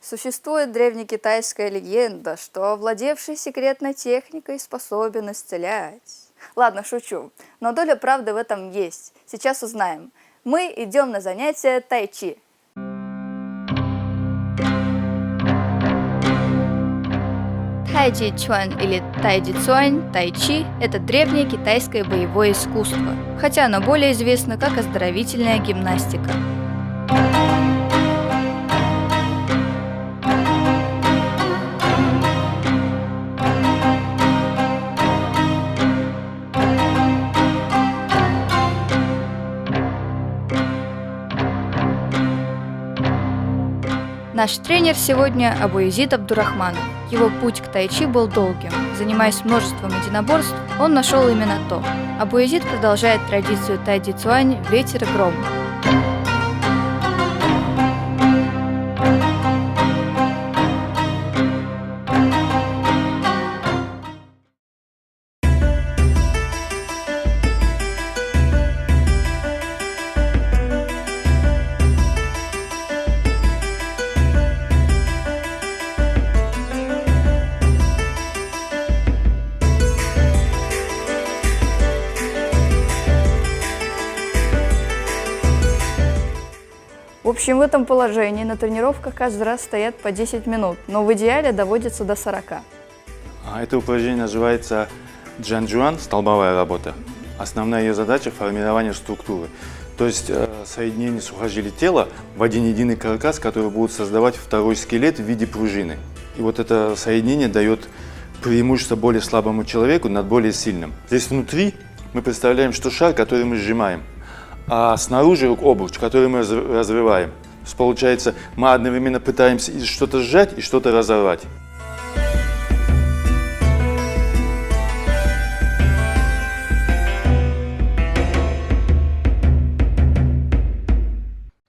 Существует древнекитайская легенда, что овладевший секретной техникой способен исцелять. Ладно, шучу, но доля правды в этом есть. Сейчас узнаем. Мы идем на занятия тайчи. Тайчи чуан или тайди цуань, тайчи – это древнее китайское боевое искусство, хотя оно более известно как оздоровительная гимнастика. Наш тренер сегодня Абуязид Абдурахманов. Его путь к тайчи был долгим. Занимаясь множеством единоборств, он нашел именно то. Абуязид продолжает традицию тайди цуань «Ветер и гром». В общем, в этом положении на тренировках каждый раз стоят по 10 минут, но в идеале доводится до 40. Это упражнение называется джан-джуан, столбовая работа. Основная ее задача – формирование структуры, то есть соединение сухожилий тела в один единый каркас, который будет создавать второй скелет в виде пружины. И вот это соединение дает преимущество более слабому человеку над более сильным. Здесь внутри мы представляем, что шар, который мы сжимаем, а снаружи обруч, который мы развиваем. То есть, получается, мы одновременно пытаемся что-то сжать и что-то разорвать.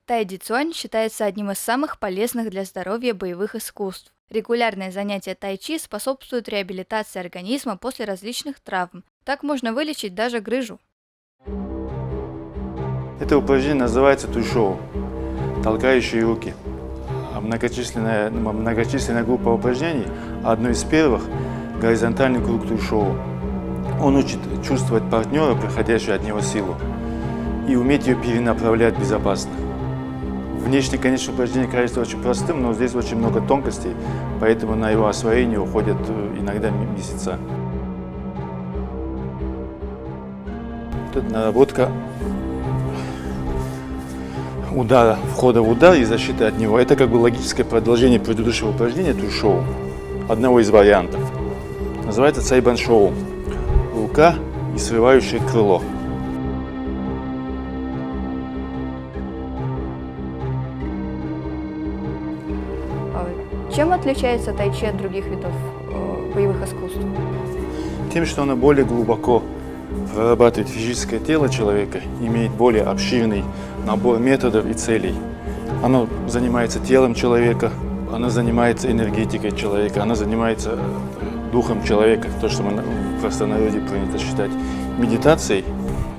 Тайди цуань считается одним из самых полезных для здоровья боевых искусств. Регулярные занятия тайчи способствуют реабилитации организма после различных травм. Так можно вылечить даже грыжу. Это упражнение называется туйшоу, толкающие руки. Многочисленная группа упражнений, одно из первых – горизонтальный круг туйшоу. Он учит чувствовать партнера, приходящую от него силу, и уметь ее перенаправлять безопасно. Внешне, конечно, упражнение кажется очень простым, но здесь очень много тонкостей, поэтому на его освоение уходят иногда месяца. Тут наработка удара, входа в удар и защиты от него. Это как бы логическое продолжение предыдущего упражнения туйшоу, одного из вариантов. Называется цайбан шоу. Рука и срывающее крыло. Чем отличается тайчи от других видов боевых искусств? Тем, что оно более глубоко прорабатывает физическое тело человека, имеет более обширный набор методов и целей. Оно занимается телом человека, оно занимается энергетикой человека, оно занимается духом человека, то, что мы в простонародье принято считать медитацией,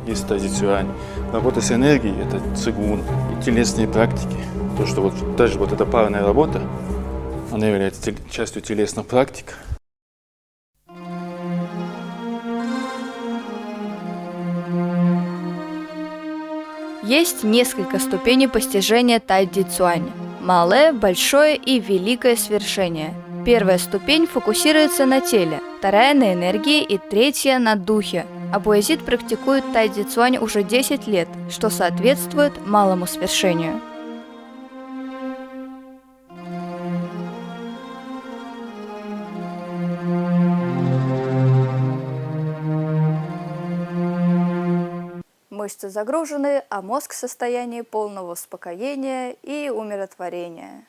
есть тайди цуань. Работа с энергией – это цигун, и телесные практики. То, что вот даже вот эта парная работа, она является частью телесных практик. Есть несколько ступеней постижения тайди цуань. Малое, большое и великое свершение. Первая ступень фокусируется на теле, вторая на энергии и третья на духе. Абуязид практикует тайди цуань уже 10 лет, что соответствует малому свершению. Мышцы загружены, а мозг в состоянии полного успокоения и умиротворения.